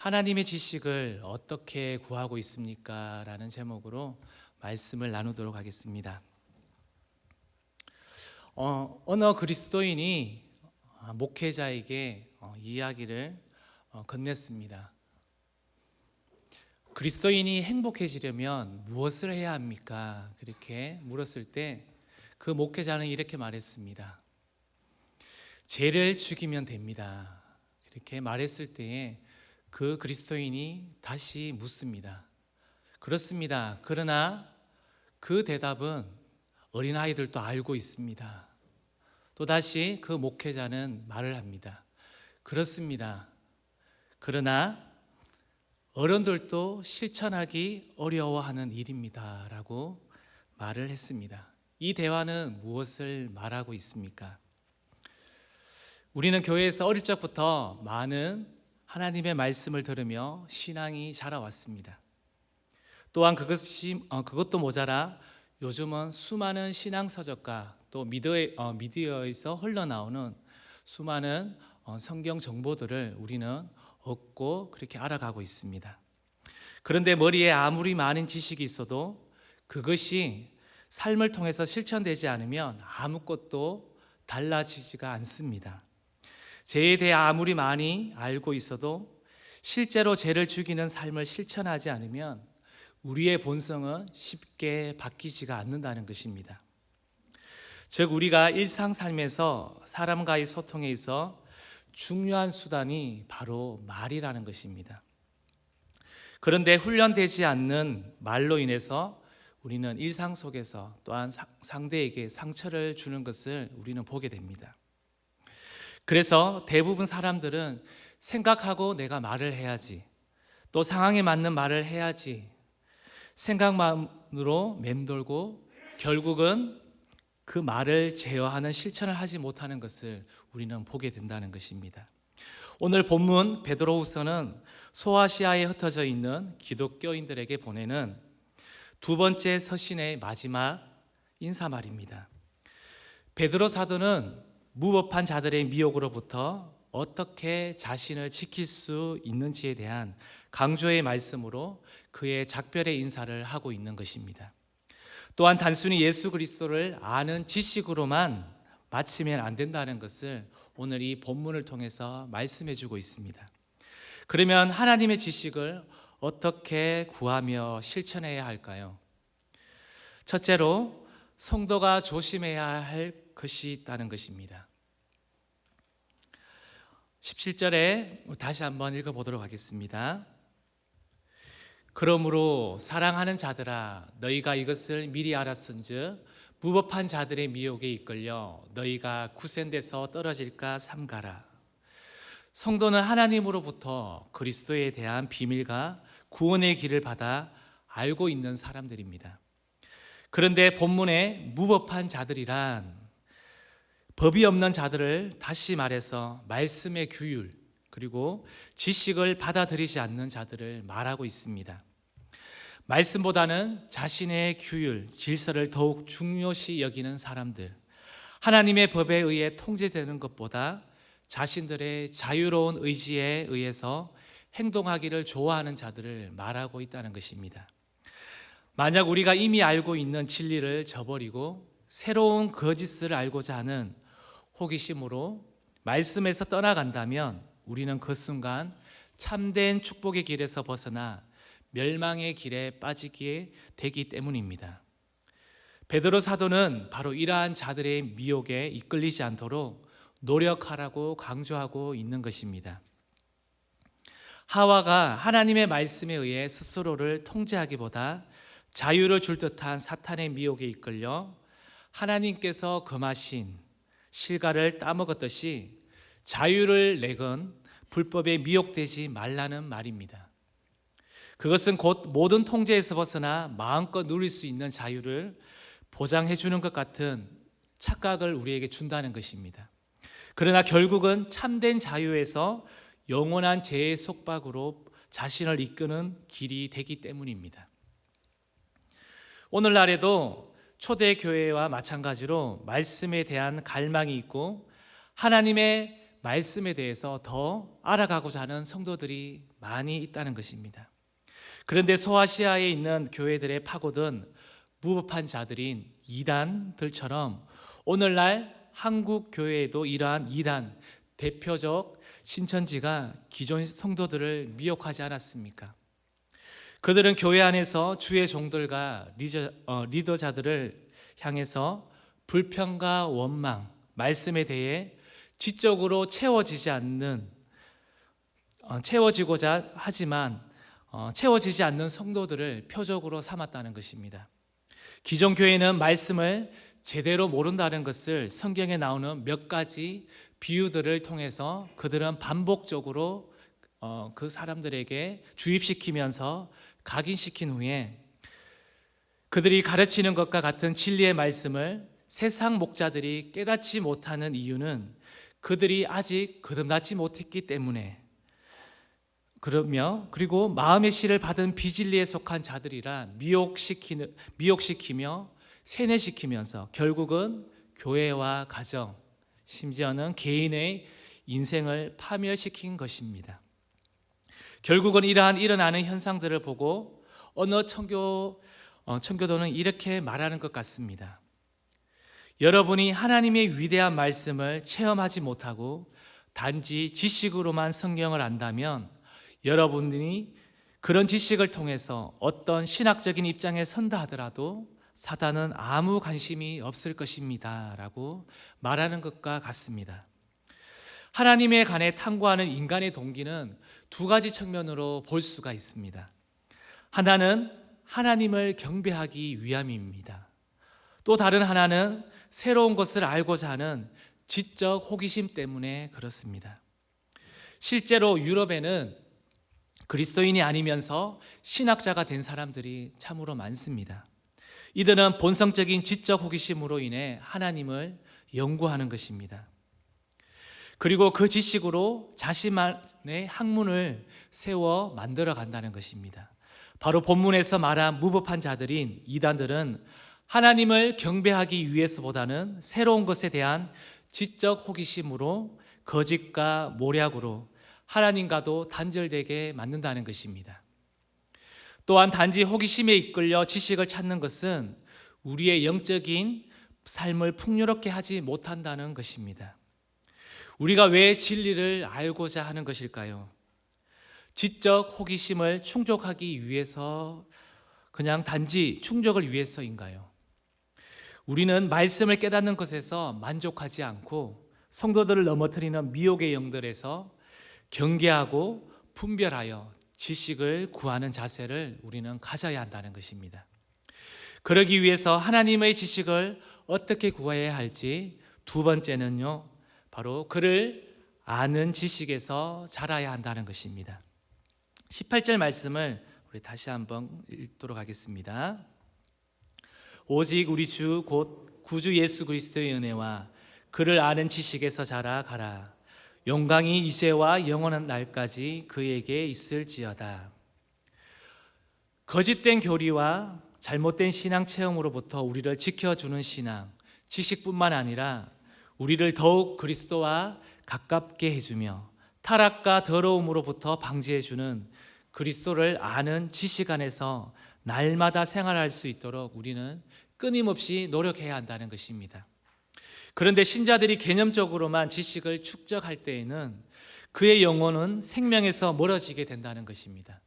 하나님의 지식을 어떻게 구하고 있습니까? 라는 제목으로 말씀을 나누도록 하겠습니다. 어느 그리스도인이 목회자에게 이야기를 건넸습니다. 그리스도인이 행복해지려면 무엇을 해야 합니까? 그렇게 물었을 때 그 목회자는 이렇게 말했습니다. 죄를 죽이면 됩니다. 그렇게 말했을 때에 그 그리스도인이 다시 묻습니다. 그렇습니다. 그러나 그 대답은 어린아이들도 알고 있습니다. 또다시 그 목회자는 말을 합니다. 그렇습니다. 그러나 어른들도 실천하기 어려워하는 일입니다. 라고 말을 했습니다. 이 대화는 무엇을 말하고 있습니까? 우리는 교회에서 어릴 적부터 많은 하나님의 말씀을 들으며 신앙이 자라왔습니다. 또한 그것도 모자라 요즘은 수많은 신앙서적과 또 미디어에서 흘러나오는 수많은 성경 정보들을 우리는 얻고 그렇게 알아가고 있습니다. 그런데 머리에 아무리 많은 지식이 있어도 그것이 삶을 통해서 실천되지 않으면 아무것도 달라지지가 않습니다. 죄에 대해 아무리 많이 알고 있어도 실제로 죄를 죽이는 삶을 실천하지 않으면 우리의 본성은 쉽게 바뀌지가 않는다는 것입니다. 즉 우리가 일상 삶에서 사람과의 소통에 있어 중요한 수단이 바로 말이라는 것입니다. 그런데 훈련되지 않는 말로 인해서 우리는 일상 속에서 또한 상대에게 상처를 주는 것을 우리는 보게 됩니다. 그래서 대부분 사람들은 생각하고 내가 말을 해야지, 또 상황에 맞는 말을 해야지 생각만으로 맴돌고 결국은 그 말을 제어하는 실천을 하지 못하는 것을 우리는 보게 된다는 것입니다. 오늘 본문 베드로후서는 소아시아에 흩어져 있는 기독교인들에게 보내는 두 번째 서신의 마지막 인사말입니다. 베드로 사도는 무법한 자들의 미혹으로부터 어떻게 자신을 지킬 수 있는지에 대한 강조의 말씀으로 그의 작별의 인사를 하고 있는 것입니다. 또한 단순히 예수 그리스도를 아는 지식으로만 마치면 안 된다는 것을 오늘 이 본문을 통해서 말씀해 주고 있습니다. 그러면 하나님의 지식을 어떻게 구하며 실천해야 할까요? 첫째로 성도가 조심해야 할 것이 있다는 것입니다. 17절에 다시 한번 읽어보도록 하겠습니다. 그러므로 사랑하는 자들아 너희가 이것을 미리 알았은즉 무법한 자들의 미혹에 이끌려 너희가 구센돼서 떨어질까 삼가라. 성도는 하나님으로부터 그리스도에 대한 비밀과 구원의 길을 받아 알고 있는 사람들입니다. 그런데 본문에 무법한 자들이란 법이 없는 자들을 다시 말해서 말씀의 규율 그리고 지식을 받아들이지 않는 자들을 말하고 있습니다. 말씀보다는 자신의 규율, 질서를 더욱 중요시 여기는 사람들, 하나님의 법에 의해 통제되는 것보다 자신들의 자유로운 의지에 의해서 행동하기를 좋아하는 자들을 말하고 있다는 것입니다. 만약 우리가 이미 알고 있는 진리를 저버리고 새로운 거짓을 알고자 하는 호기심으로 말씀에서 떠나간다면 우리는 그 순간 참된 축복의 길에서 벗어나 멸망의 길에 빠지게 되기 때문입니다. 베드로 사도는 바로 이러한 자들의 미혹에 이끌리지 않도록 노력하라고 강조하고 있는 것입니다. 하와가 하나님의 말씀에 의해 스스로를 통제하기보다 자유를 줄 듯한 사탄의 미혹에 이끌려 하나님께서 금하신 실과를 따먹었듯이 자유를 내건 불법에 미혹되지 말라는 말입니다. 그것은 곧 모든 통제에서 벗어나 마음껏 누릴 수 있는 자유를 보장해 주는 것 같은 착각을 우리에게 준다는 것입니다. 그러나 결국은 참된 자유에서 영원한 죄의 속박으로 자신을 이끄는 길이 되기 때문입니다. 오늘날에도 초대교회와 마찬가지로 말씀에 대한 갈망이 있고 하나님의 말씀에 대해서 더 알아가고자 하는 성도들이 많이 있다는 것입니다. 그런데 소아시아에 있는 교회들의 파고든 무법한 자들인 이단들처럼 오늘날 한국 교회에도 이러한 이단 대표적 신천지가 기존 성도들을 미혹하지 않았습니까? 그들은 교회 안에서 주의 종들과 리더자들을 향해서 불평과 원망, 말씀에 대해 지적으로 채워지고자 하지만 채워지지 않는 성도들을 표적으로 삼았다는 것입니다. 기존 교회는 말씀을 제대로 모른다는 것을 성경에 나오는 몇 가지 비유들을 통해서 그들은 반복적으로 그 사람들에게 주입시키면서 각인시킨 후에 그들이 가르치는 것과 같은 진리의 말씀을 세상 목자들이 깨닫지 못하는 이유는 그들이 아직 거듭나지 못했기 때문에 그리고 마음의 씨를 받은 비진리에 속한 자들이라 미혹시키며 세뇌시키면서 결국은 교회와 가정, 심지어는 개인의 인생을 파멸시킨 것입니다. 결국은 이러한 일어나는 현상들을 보고 어느 청교도는 이렇게 말하는 것 같습니다. 여러분이 하나님의 위대한 말씀을 체험하지 못하고 단지 지식으로만 성경을 안다면 여러분들이 그런 지식을 통해서 어떤 신학적인 입장에 선다 하더라도 사단은 아무 관심이 없을 것입니다 라고 말하는 것과 같습니다. 하나님에 관해 탐구하는 인간의 동기는 두 가지 측면으로 볼 수가 있습니다. 하나는 하나님을 경배하기 위함입니다. 또 다른 하나는 새로운 것을 알고자 하는 지적 호기심 때문에 그렇습니다. 실제로 유럽에는 그리스도인이 아니면서 신학자가 된 사람들이 참으로 많습니다. 이들은 본성적인 지적 호기심으로 인해 하나님을 연구하는 것입니다. 그리고 그 지식으로 자신만의 학문을 세워 만들어 간다는 것입니다. 바로 본문에서 말한 무법한 자들인 이단들은 하나님을 경배하기 위해서보다는 새로운 것에 대한 지적 호기심으로 거짓과 모략으로 하나님과도 단절되게 만든다는 것입니다. 또한 단지 호기심에 이끌려 지식을 찾는 것은 우리의 영적인 삶을 풍요롭게 하지 못한다는 것입니다. 우리가 왜 진리를 알고자 하는 것일까요? 지적 호기심을 충족하기 위해서, 그냥 단지 충족을 위해서인가요? 우리는 말씀을 깨닫는 것에서 만족하지 않고 성도들을 넘어뜨리는 미혹의 영들에서 경계하고 분별하여 지식을 구하는 자세를 우리는 가져야 한다는 것입니다. 그러기 위해서 하나님의 지식을 어떻게 구해야 할지 두 번째는요, 바로 그를 아는 지식에서 자라야 한다는 것입니다. 18절 말씀을 우리 다시 한번 읽도록 하겠습니다. 오직 우리 주 곧 구주 예수 그리스도의 은혜와 그를 아는 지식에서 자라가라. 영광이 이제와 영원한 날까지 그에게 있을지어다. 거짓된 교리와 잘못된 신앙 체험으로부터 우리를 지켜주는 신앙, 지식뿐만 아니라 우리를 더욱 그리스도와 가깝게 해주며 타락과 더러움으로부터 방지해주는 그리스도를 아는 지식 안에서 날마다 생활할 수 있도록 우리는 끊임없이 노력해야 한다는 것입니다. 그런데 신자들이 개념적으로만 지식을 축적할 때에는 그의 영혼은 생명에서 멀어지게 된다는 것입니다.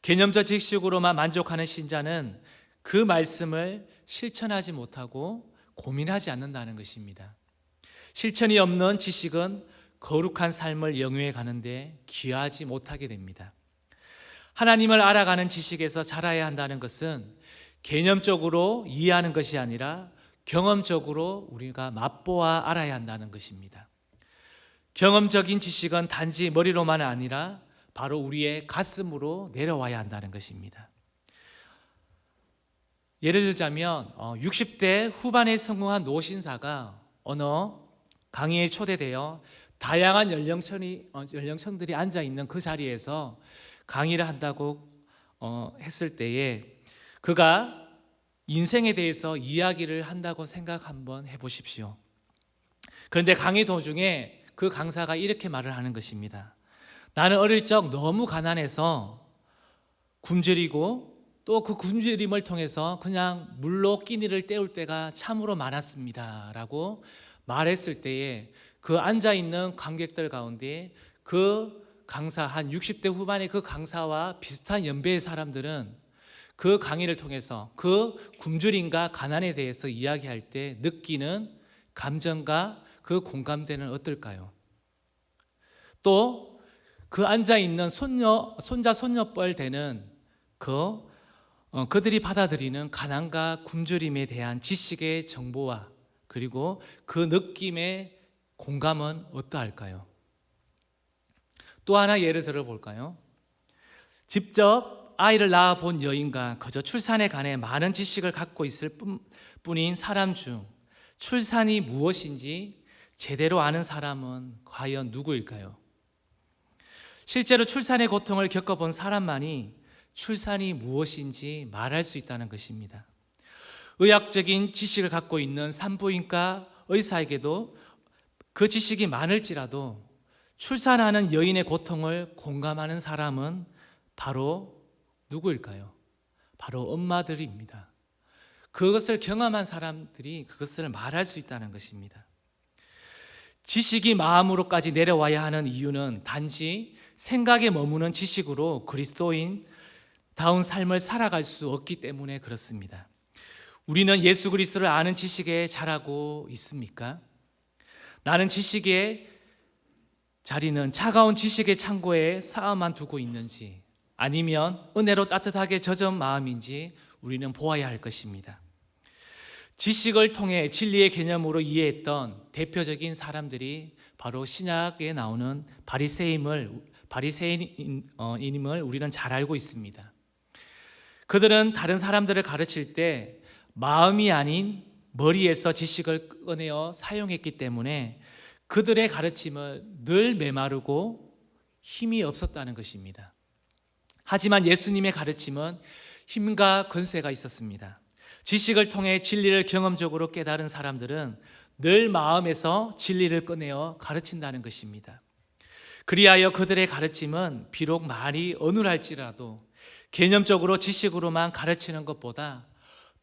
개념적 지식으로만 만족하는 신자는 그 말씀을 실천하지 못하고 고민하지 않는다는 것입니다. 실천이 없는 지식은 거룩한 삶을 영위해 가는데 귀하지 못하게 됩니다. 하나님을 알아가는 지식에서 자라야 한다는 것은 개념적으로 이해하는 것이 아니라 경험적으로 우리가 맛보아 알아야 한다는 것입니다. 경험적인 지식은 단지 머리로만 아니라 바로 우리의 가슴으로 내려와야 한다는 것입니다. 예를 들자면 60대 후반에 성공한 노신사가 어느 강의에 초대되어 다양한 연령층들이 앉아있는 그 자리에서 강의를 한다고 했을 때에 그가 인생에 대해서 이야기를 한다고 생각 한번 해보십시오. 그런데 강의 도중에 그 강사가 이렇게 말을 하는 것입니다. 나는 어릴 적 너무 가난해서 굶주리고 또 그 굶주림을 통해서 그냥 물로 끼니를 때울 때가 참으로 많았습니다 라고 말했을 때에 그 앉아있는 관객들 가운데 그 강사, 한 60대 후반의 그 강사와 비슷한 연배의 사람들은 그 강의를 통해서 그 굶주림과 가난에 대해서 이야기할 때 느끼는 감정과 그 공감대는 어떨까요? 또 그 앉아있는 손자, 손녀뻘 되는 그들이 받아들이는 가난과 굶주림에 대한 지식의 정보와 그리고 그 느낌의 공감은 어떠할까요? 또 하나 예를 들어볼까요? 직접 아이를 낳아 본 여인과 그저 출산에 관해 많은 지식을 갖고 있을 뿐인 사람 중 출산이 무엇인지 제대로 아는 사람은 과연 누구일까요? 실제로 출산의 고통을 겪어본 사람만이 출산이 무엇인지 말할 수 있다는 것입니다. 의학적인 지식을 갖고 있는 산부인과 의사에게도 그 지식이 많을지라도 출산하는 여인의 고통을 공감하는 사람은 바로 누구일까요? 바로 엄마들입니다. 그것을 경험한 사람들이 그것을 말할 수 있다는 것입니다. 지식이 마음으로까지 내려와야 하는 이유는 단지 생각에 머무는 지식으로 그리스도인다운 삶을 살아갈 수 없기 때문에 그렇습니다. 우리는 예수 그리스도를 아는 지식에 자라고 있습니까? 나는 지식의 자리는 차가운 지식의 창고에 쌓아만 두고 있는지 아니면 은혜로 따뜻하게 젖은 마음인지 우리는 보아야 할 것입니다. 지식을 통해 진리의 개념으로 이해했던 대표적인 사람들이 바로 신약에 나오는 바리새인임을 우리는 잘 알고 있습니다. 그들은 다른 사람들을 가르칠 때 마음이 아닌 머리에서 지식을 꺼내어 사용했기 때문에 그들의 가르침은 늘 메마르고 힘이 없었다는 것입니다. 하지만 예수님의 가르침은 힘과 권세가 있었습니다. 지식을 통해 진리를 경험적으로 깨달은 사람들은 늘 마음에서 진리를 꺼내어 가르친다는 것입니다. 그리하여 그들의 가르침은 비록 말이 어눌할지라도 개념적으로 지식으로만 가르치는 것보다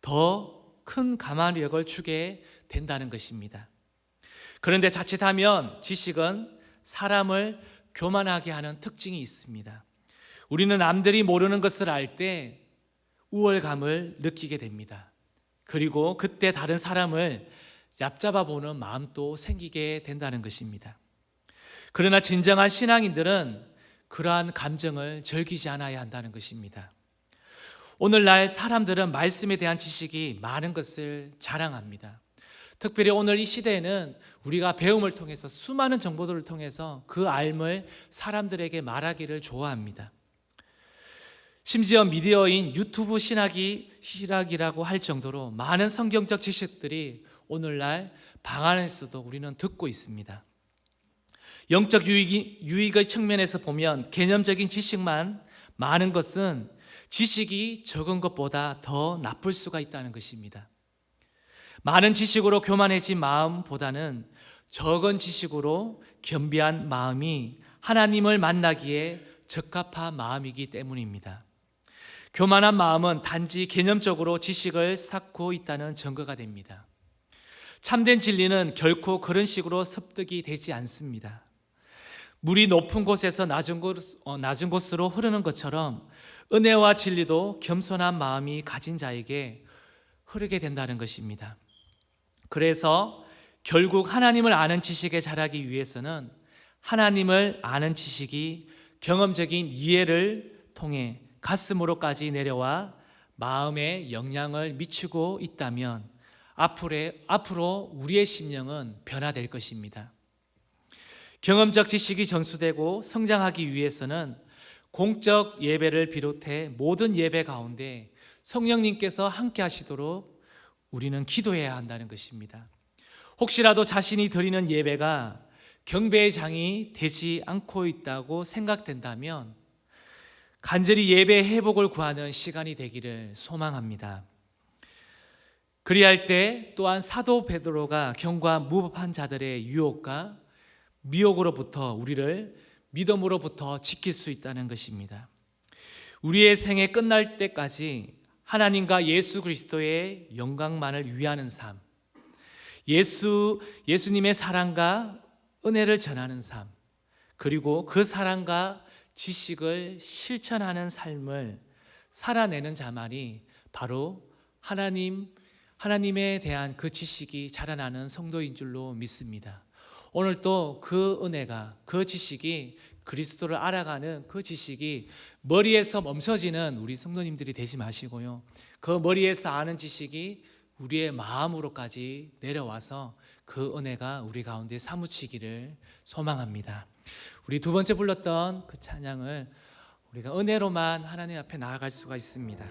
더 큰 감화력을 주게 된다는 것입니다. 그런데 자칫하면 지식은 사람을 교만하게 하는 특징이 있습니다. 우리는 남들이 모르는 것을 알 때 우월감을 느끼게 됩니다. 그리고 그때 다른 사람을 얕잡아 보는 마음도 생기게 된다는 것입니다. 그러나 진정한 신앙인들은 그러한 감정을 즐기지 않아야 한다는 것입니다. 오늘날 사람들은 말씀에 대한 지식이 많은 것을 자랑합니다. 특별히 오늘 이 시대에는 우리가 배움을 통해서 수많은 정보들을 통해서 그 알을 사람들에게 말하기를 좋아합니다. 심지어 미디어인 유튜브 신학이라고 할 정도로 많은 성경적 지식들이 오늘날 방 안에서도 우리는 듣고 있습니다. 영적 유익의 측면에서 보면 개념적인 지식만 많은 것은 지식이 적은 것보다 더 나쁠 수가 있다는 것입니다. 많은 지식으로 교만해진 마음보다는 적은 지식으로 겸비한 마음이 하나님을 만나기에 적합한 마음이기 때문입니다. 교만한 마음은 단지 개념적으로 지식을 쌓고 있다는 증거가 됩니다. 참된 진리는 결코 그런 식으로 습득이 되지 않습니다. 물이 높은 곳에서 낮은 곳으로 흐르는 것처럼 은혜와 진리도 겸손한 마음이 가진 자에게 흐르게 된다는 것입니다. 그래서 결국 하나님을 아는 지식에 자라기 위해서는 하나님을 아는 지식이 경험적인 이해를 통해 가슴으로까지 내려와 마음에 영향을 미치고 있다면 앞으로 우리의 심령은 변화될 것입니다. 경험적 지식이 전수되고 성장하기 위해서는 공적 예배를 비롯해 모든 예배 가운데 성령님께서 함께 하시도록 우리는 기도해야 한다는 것입니다. 혹시라도 자신이 드리는 예배가 경배의 장이 되지 않고 있다고 생각된다면 간절히 예배의 회복을 구하는 시간이 되기를 소망합니다. 그리할 때 또한 사도 베드로가 경과 무법한 자들의 유혹과 미혹으로부터 우리를 믿음으로부터 지킬 수 있다는 것입니다. 우리의 생애 끝날 때까지 하나님과 예수 그리스도의 영광만을 위하는 삶, 예수님의 사랑과 은혜를 전하는 삶, 그리고 그 사랑과 지식을 실천하는 삶을 살아내는 자만이 바로 하나님에 대한 그 지식이 자라나는 성도인 줄로 믿습니다. 오늘 또 그 은혜가, 그 지식이, 그리스도를 알아가는 그 지식이 머리에서 멈춰지는 우리 성도님들이 되지 마시고요, 그 머리에서 아는 지식이 우리의 마음으로까지 내려와서 그 은혜가 우리 가운데 사무치기를 소망합니다. 우리 두 번째 불렀던 그 찬양을 우리가 은혜로만 하나님 앞에 나아갈 수가 있습니다.